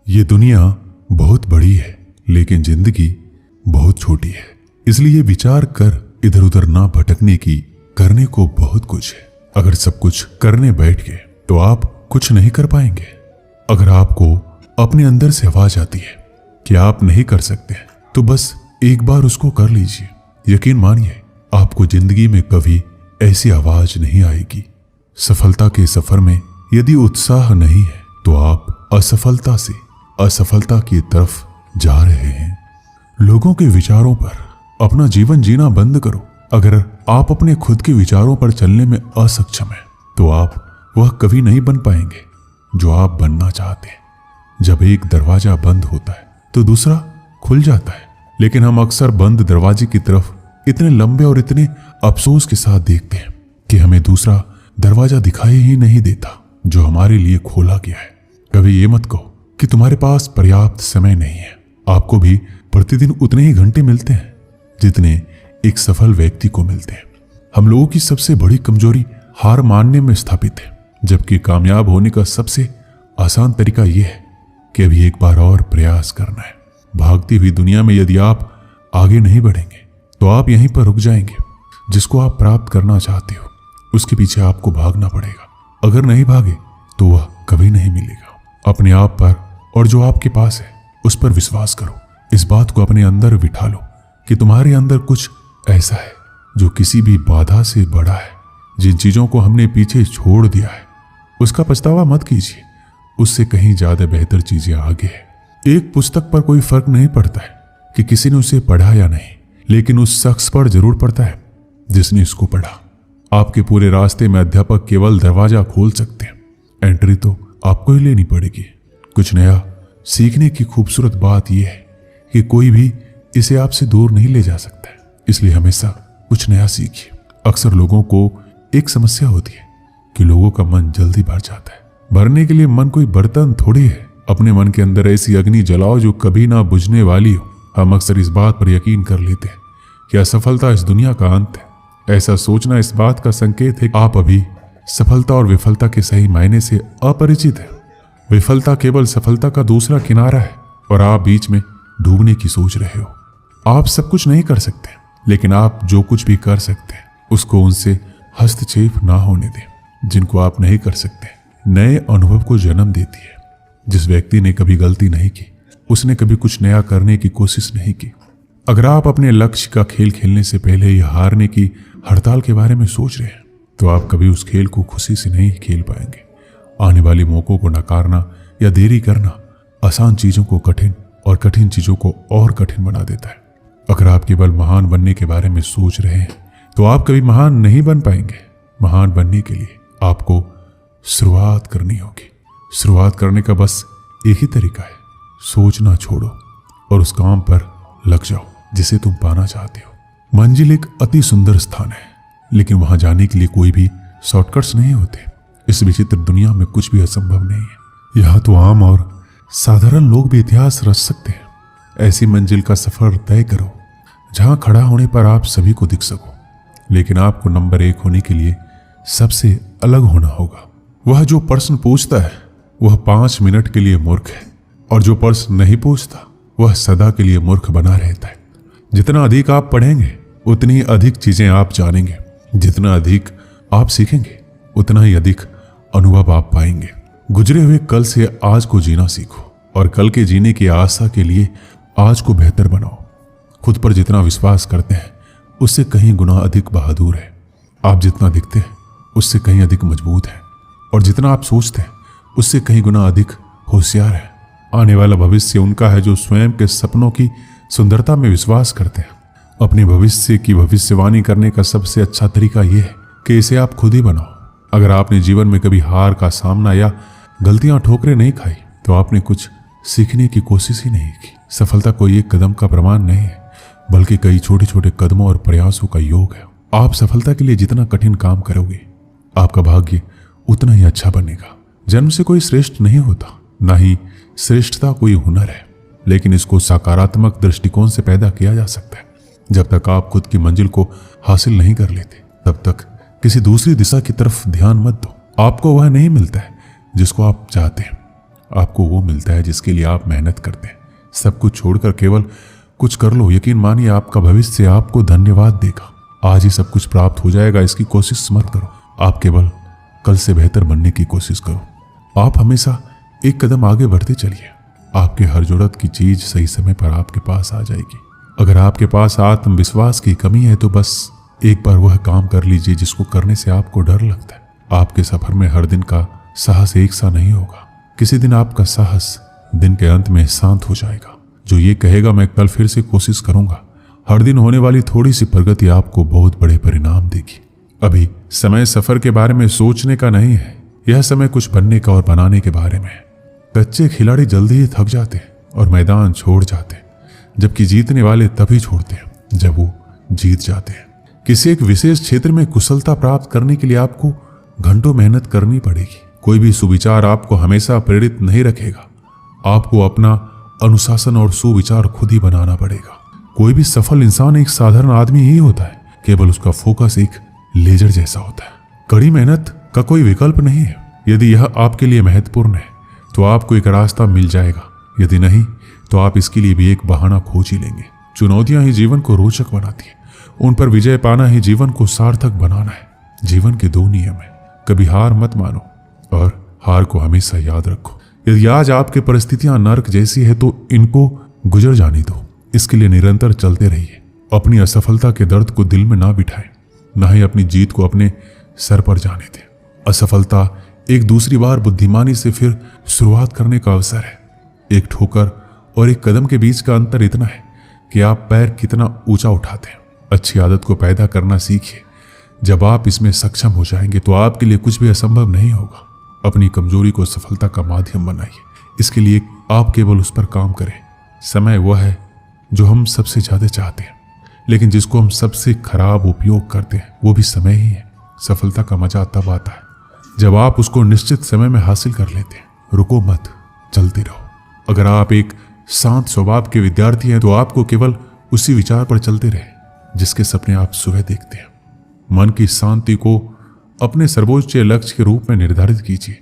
ये दुनिया बहुत बड़ी है लेकिन जिंदगी बहुत छोटी है, इसलिए विचार कर इधर उधर ना भटकने की। करने को बहुत कुछ है, अगर सब कुछ करने बैठ गए तो आप कुछ नहीं कर पाएंगे। अगर आपको अपने अंदर से आवाज आती है कि आप नहीं कर सकते तो बस एक बार उसको कर लीजिए। यकीन मानिए आपको जिंदगी में कभी ऐसी आवाज नहीं आएगी। सफलता के सफर में यदि उत्साह नहीं है तो आप असफलता से असफलता की तरफ जा रहे हैं। लोगों के विचारों पर अपना जीवन जीना बंद करो। अगर आप अपने खुद के विचारों पर चलने में असक्षम हैं तो आप वह कभी नहीं बन पाएंगे जो आप बनना चाहते हैं। जब एक दरवाजा बंद होता है तो दूसरा खुल जाता है, लेकिन हम अक्सर बंद दरवाजे की तरफ इतने लंबे और इतने अफसोस के साथ देखते हैं कि हमें दूसरा दरवाजा दिखाई ही नहीं देता जो हमारे लिए खोला गया है। कभी ये मत कहो कि तुम्हारे पास पर्याप्त समय नहीं है। आपको भी प्रतिदिन उतने ही घंटे मिलते हैं जितने एक सफल व्यक्ति को मिलते हैं। हम लोगों की सबसे बड़ी कमजोरी हार मानने में स्थापित है, जबकि कामयाब होने का सबसे आसान तरीका यह है कि अभी एक बार और प्रयास करना है। भागती हुई दुनिया में यदि आप आगे नहीं बढ़ेंगे तो आप यहीं पर रुक जाएंगे। जिसको आप प्राप्त करना चाहते हो उसके पीछे आपको भागना पड़ेगा। अगर नहीं भागे तो वह कभी नहीं मिलेगा। अपने आप पर और जो आपके पास है उस पर विश्वास करो। इस बात को अपने अंदर बिठा लो कि तुम्हारे अंदर कुछ ऐसा है जो किसी भी बाधा से बड़ा है। जिन चीजों को हमने पीछे छोड़ दिया है उसका पछतावा मत कीजिए, उससे कहीं ज्यादा बेहतर चीजें आगे है। एक पुस्तक पर कोई फर्क नहीं पड़ता है कि किसी ने उसे पढ़ा या नहीं, लेकिन उस शख्स पर जरूर पड़ता है जिसने इसको पढ़ा। आपके पूरे रास्ते में अध्यापक केवल दरवाजा खोल सकते हैं, एंट्री तो आपको ही लेनी पड़ेगी। कुछ नया सीखने की खूबसूरत बात यह है कि कोई भी इसे आपसे दूर नहीं ले जा सकता है, इसलिए हमेशा कुछ नया सीखिए। अक्सर लोगों को एक समस्या होती है कि लोगों का मन जल्दी भर जाता है। भरने के लिए मन कोई बर्तन थोड़ी है। अपने मन के अंदर ऐसी अग्नि जलाओ जो कभी ना बुझने वाली हो। हम अक्सर इस बात पर यकीन कर लेते हैं कि असफलता इस दुनिया का अंत है। ऐसा सोचना इस बात का संकेत है कि आप अभी सफलता और विफलता के सही मायने से अपरिचित है। विफलता केवल सफलता का दूसरा किनारा है और आप बीच में डूबने की सोच रहे हो। आप सब कुछ नहीं कर सकते, लेकिन आप जो कुछ भी कर सकते हैं उसको उनसे हस्तक्षेप ना होने दें जिनको आप नहीं कर सकते। नए अनुभव को जन्म देती है। जिस व्यक्ति ने कभी गलती नहीं की उसने कभी कुछ नया करने की कोशिश नहीं की। अगर आप अपने लक्ष्य का खेल खेलने से पहले ही हारने की हड़ताल के बारे में सोच रहे हैं तो आप कभी उस खेल को खुशी से नहीं खेल पाएंगे। आने वाले मौकों को नकारना या देरी करना आसान चीजों को कठिन और कठिन चीजों को और कठिन बना देता है। अगर आप केवल महान बनने के बारे में सोच रहे हैं तो आप कभी महान नहीं बन पाएंगे। महान बनने के लिए आपको शुरुआत करनी होगी। शुरुआत करने का बस एक ही तरीका है, सोचना छोड़ो और उस काम पर लग जाओ जिसे तुम पाना चाहते हो। मंजिल एक अति सुंदर स्थान है, लेकिन वहां जाने के लिए कोई भी शॉर्टकट्स नहीं होते। इस विचित्र दुनिया में कुछ भी असंभव नहीं है। यहाँ तो आम और साधारण लोग भी इतिहास रच सकते हैं। ऐसी मंजिल का सफर तय करो जहां खड़ा होने पर आप सभी को दिख सको, लेकिन आपको नंबर 1 होने के लिए सबसे अलग होना होगा। वह जो प्रश्न पूछता है वह 5 मिनट के लिए मूर्ख है, और जो प्रश्न नहीं पूछता वह सदा के लिए मूर्ख बना रहता है। जितना अधिक आप पढ़ेंगे उतनी अधिक चीजें आप जानेंगे। जितना अधिक आप सीखेंगे उतना ही अधिक अनुभव आप पाएंगे। गुजरे हुए कल से आज को जीना सीखो और कल के जीने की आशा के लिए आज को बेहतर बनाओ। खुद पर जितना विश्वास करते हैं उससे कहीं गुना अधिक बहादुर है। आप जितना दिखते हैं उससे कहीं अधिक मजबूत है, और जितना आप सोचते हैं उससे कहीं गुना अधिक होशियार है। आने वाला भविष्य उनका है जो स्वयं के सपनों की सुंदरता में विश्वास करते हैं। अपने भविष्य की भविष्यवाणी करने का सबसे अच्छा तरीका यह है कि इसे आप खुद ही बनाओ। अगर आपने जीवन में कभी हार का सामना या गलतियां ठोकरें नहीं खाई तो आपने कुछ सीखने की कोशिश ही नहीं की। सफलता कोई एक कदम का प्रमाण नहीं है, बल्कि कई छोटे छोटे कदमों और प्रयासों का योग है। आप सफलता के लिए जितना कठिन काम करोगे आपका भाग्य उतना ही अच्छा बनेगा। जन्म से कोई श्रेष्ठ नहीं होता, ना ही श्रेष्ठता कोई हुनर है, लेकिन इसको सकारात्मक दृष्टिकोण से पैदा किया जा सकता है। जब तक आप खुद की मंजिल को हासिल नहीं कर लेते तब तक किसी दूसरी दिशा की तरफ ध्यान मत दो। आपको वह नहीं मिलता है जिसको आप चाहते हैं। आपको वो मिलता है जिसके लिए आप मेहनत करते हैं। सब कुछ छोड़कर केवल कुछ कर लो, यकीन मानिए आपका भविष्य आपको धन्यवाद देगा। आज ही सब कुछ प्राप्त हो जाएगा, इसकी कोशिश मत करो। आप केवल कल से बेहतर बनने की कोशिश करो। आप हमेशा एक कदम आगे बढ़ते चलिए। आपके हर जरूरत की चीज सही समय पर आपके पास आ जाएगी। अगर आपके पास आत्मविश्वास की कमी है तो बस एक बार वह काम कर लीजिए जिसको करने से आपको डर लगता है। आपके सफर में हर दिन का साहस एक सा नहीं होगा। किसी दिन आपका साहस दिन के अंत में शांत हो जाएगा, जो ये कहेगा मैं कल फिर से कोशिश करूंगा। हर दिन होने वाली थोड़ी सी प्रगति आपको बहुत बड़े परिणाम देगी। अभी समय सफर के बारे में सोचने का नहीं है, यह समय कुछ बनने का और बनाने के बारे में है। कच्चे खिलाड़ी जल्दी ही थक जाते हैं और मैदान छोड़ जाते हैं, जबकि जीतने वाले तभी छोड़ते हैं जब वो जीत जाते हैं। किसी एक विशेष क्षेत्र में कुशलता प्राप्त करने के लिए आपको घंटों मेहनत करनी पड़ेगी। कोई भी सुविचार आपको हमेशा प्रेरित नहीं रखेगा। आपको अपना अनुशासन और सुविचार खुद ही बनाना पड़ेगा। कोई भी सफल इंसान एक साधारण आदमी ही होता है, केवल उसका फोकस एक लेजर जैसा होता है। कड़ी मेहनत का कोई विकल्प नहीं है। यदि यह आपके लिए महत्वपूर्ण है तो आपको एक रास्ता मिल जाएगा, यदि नहीं तो आप इसके लिए भी एक बहाना खोज ही लेंगे। चुनौतियां ही जीवन को रोचक बनाती है, उन पर विजय पाना ही जीवन को सार्थक बनाना है। जीवन के दो नियम है, कभी हार मत मानो और हार को हमेशा याद रखो। यदि आज आपकी परिस्थितियां नर्क जैसी है तो इनको गुजर जाने दो। इसके लिए निरंतर चलते रहिए। अपनी असफलता के दर्द को दिल में ना बिठाएं, ना ही अपनी जीत को अपने सर पर जाने दें। असफलता एक दूसरी बार बुद्धिमानी से फिर शुरुआत करने का अवसर है। एक ठोकर और एक कदम के बीच का अंतर इतना है कि आप पैर कितना ऊंचा उठाते हैं। अच्छी आदत को पैदा करना सीखिए। जब आप इसमें सक्षम हो जाएंगे तो आपके लिए कुछ भी असंभव नहीं होगा। अपनी कमजोरी को सफलता का माध्यम बनाइए। इसके लिए आप केवल उस पर काम करें। समय वह है जो हम सबसे ज्यादा चाहते हैं, लेकिन जिसको हम सबसे खराब उपयोग करते हैं वो भी समय ही है। सफलता का मजा तब आता है जब आप उसको निश्चित समय में हासिल कर लेते हैं। रुको मत, चलते रहो। अगर आप एक शांत स्वभाव के विद्यार्थी हैं तो आपको केवल उसी विचार पर चलते रहे जिसके सपने आप सुबह देखते हैं। मन की शांति को अपने सर्वोच्च लक्ष्य के रूप में निर्धारित कीजिए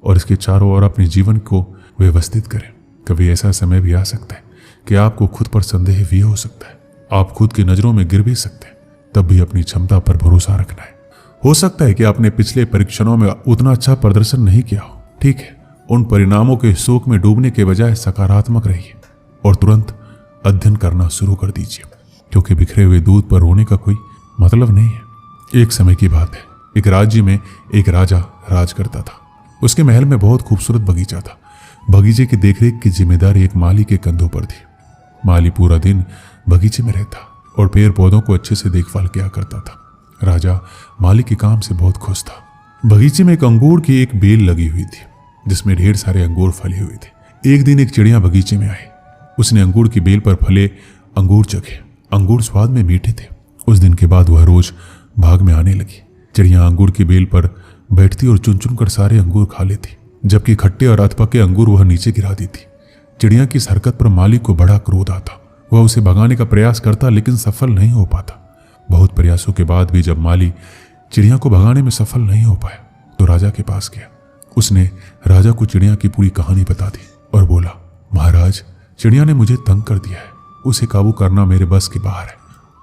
और इसके चारों ओर अपने जीवन को व्यवस्थित करें। कभी ऐसा समय भी आ सकता है कि आपको खुद पर संदेह भी हो सकता है। आप खुद की नजरों में गिर भी सकते हैं, तब भी अपनी क्षमता पर भरोसा रखना है। हो सकता है कि आपने पिछले परीक्षणों में उतना अच्छा प्रदर्शन नहीं किया हो, ठीक है। उन परिणामों के शोक में डूबने के बजाय सकारात्मक रहिए और तुरंत अध्ययन करना शुरू कर दीजिए, क्योंकि बिखरे हुए दूध पर रोने का कोई मतलब नहीं है। एक समय की बात है, एक राज्य में एक राजा राज करता था। उसके महल में बहुत खूबसूरत बगीचा था। बगीचे की देखरेख की जिम्मेदारी एक माली के कंधों पर थी। माली पूरा दिन बगीचे में रहता और पेड़ पौधों को अच्छे से देखभाल किया करता था। राजा माली के काम से बहुत खुश था। बगीचे में एक अंगूर की एक बेल लगी हुई थी जिसमें ढेर सारे अंगूर फले हुए थे। एक दिन एक चिड़िया बगीचे में आई। उसने अंगूर की बेल पर फले अंगूर चखे। अंगूर स्वाद में मीठे थे। उस दिन के बाद वह रोज भाग में आने लगी। चिड़िया अंगूर की बेल पर बैठती और चुन चुन कर सारे अंगूर खा लेती, जबकि खट्टे और अधपके अंगूर वह नीचे गिरा देती। चिड़िया की इस हरकत पर माली को बड़ा क्रोध आता। वह उसे भगाने का प्रयास करता लेकिन सफल नहीं हो पाता। बहुत प्रयासों के बाद भी जब माली चिड़िया को भगाने में सफल नहीं हो पाया तो राजा के पास गया। उसने राजा को चिड़िया की पूरी कहानी बता दी और बोला, महाराज, चिड़िया ने मुझे तंग कर दिया है। उसे काबू करना मेरे बस के बाहर है।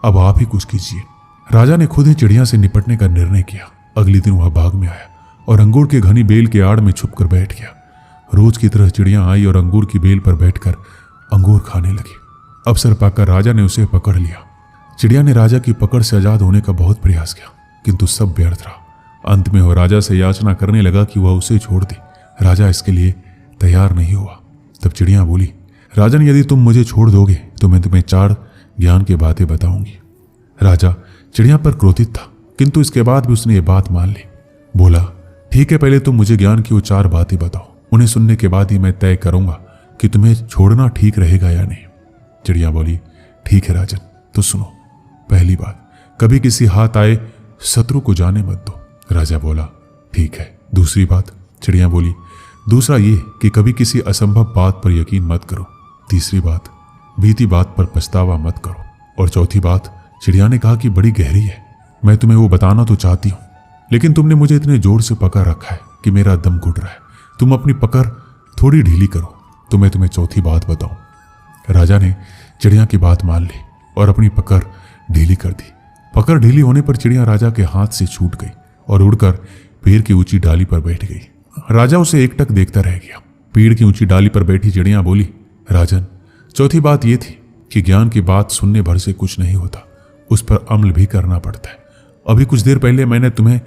अब आप ही कुछ कीजिए। राजा ने खुद ही चिड़िया से निपटने का निर्णय किया। अगले दिन वह बाग में आया और अंगूर के घनी बेल के आड़ में छुपकर बैठ गया। रोज की तरह चिड़िया आई और अंगूर की बेल पर बैठकर अंगूर खाने लगी। अवसर पाकर राजा ने उसे पकड़ लिया। चिड़िया ने राजा की पकड़ से आजाद होने का बहुत प्रयास किया, किंतु सब व्यर्थ रहा। अंत में वह राजा से याचना करने लगा कि वह उसे छोड़ दे। राजा इसके लिए तैयार नहीं हुआ। तब चिड़िया बोली, राजन, यदि तुम मुझे छोड़ दोगे तो मैं तुम्हें 4 ज्ञान की बातें बताऊंगी। राजा चिड़िया पर क्रोधित था, किंतु इसके बाद भी उसने ये बात मान ली। बोला, ठीक है, पहले तुम मुझे ज्ञान की वो 4 बातें बताओ। उन्हें सुनने के बाद ही मैं तय करूंगा कि तुम्हें छोड़ना ठीक रहेगा या नहीं। चिड़िया बोली, ठीक है राजन, तो सुनो। पहली बात, कभी किसी हाथ आए शत्रु को जाने मत दो। राजा बोला, ठीक है। दूसरी बात, चिड़िया बोली, दूसरा ये कि कभी किसी असंभव बात पर यकीन मत करो। तीसरी बात, बीती बात पर पछतावा मत करो। और चौथी बात, चिड़िया ने कहा कि बड़ी गहरी है, मैं तुम्हें वो बताना तो चाहती हूँ, लेकिन तुमने मुझे इतने जोर से पकड़ रखा है कि मेरा दम घुट रहा है। तुम अपनी पकड़ थोड़ी ढीली करो तो मैं तुम्हें चौथी बात बताऊं। राजा ने चिड़िया की बात मान ली और अपनी पकड़ ढीली कर दी। पकड़ ढीली होने पर चिड़िया राजा के हाथ से छूट गई और उड़कर पेड़ की ऊंची डाली पर बैठ गई। राजा उसे एकटक देखता रह गया। पेड़ की ऊंची डाली पर बैठी चिड़िया बोली, राजन, चौथी बात यह थी कि ज्ञान की बात सुनने भर से कुछ नहीं होता, उस पर अमल भी करना पड़ता है। अभी कुछ देर पहले मैंने तुम्हें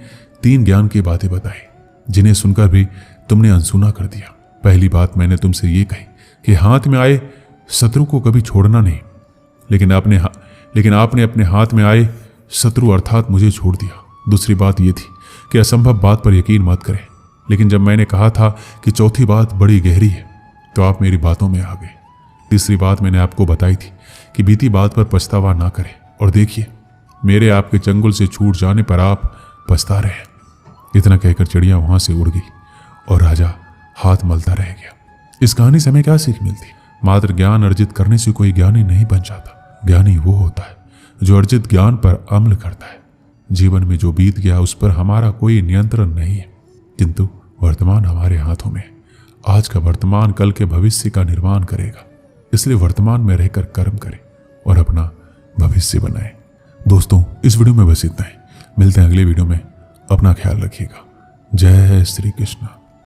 3 ज्ञान की बातें बताई, जिन्हें सुनकर भी तुमने अनसुना कर दिया। पहली बात मैंने तुमसे ये कही कि हाथ में आए शत्रु को कभी छोड़ना नहीं, लेकिन आपने अपने हाथ में आए शत्रु अर्थात मुझे छोड़ दिया। दूसरी बात यह थी कि असंभव बात पर यकीन मत करें, लेकिन जब मैंने कहा था कि चौथी बात बड़ी गहरी है तो आप मेरी बातों में आ गए। तीसरी बात मैंने आपको बताई थी कि बीती बात पर पछतावा ना करें, और देखिए मेरे आपके चंगुल से छूट जाने पर आप पछता रहे। इतना कहकर चिड़िया वहां से उड़ गई और राजा हाथ मलता रह गया। इस कहानी से हमें क्या सीख मिलती? मात्र ज्ञान अर्जित करने से कोई ज्ञानी नहीं बन जाता। ज्ञानी वो होता है जो अर्जित ज्ञान पर अमल करता है। जीवन में जो बीत गया उस पर हमारा कोई नियंत्रण नहीं है, किंतु वर्तमान हमारे हाथों में। आज का वर्तमान कल के भविष्य का निर्माण करेगा, इसलिए वर्तमान में रहकर कर्म करें और अपना भविष्य बनाएं। दोस्तों, इस वीडियो में बस इतना ही। मिलते हैं अगले वीडियो में। अपना ख्याल रखिएगा। जय श्री कृष्ण।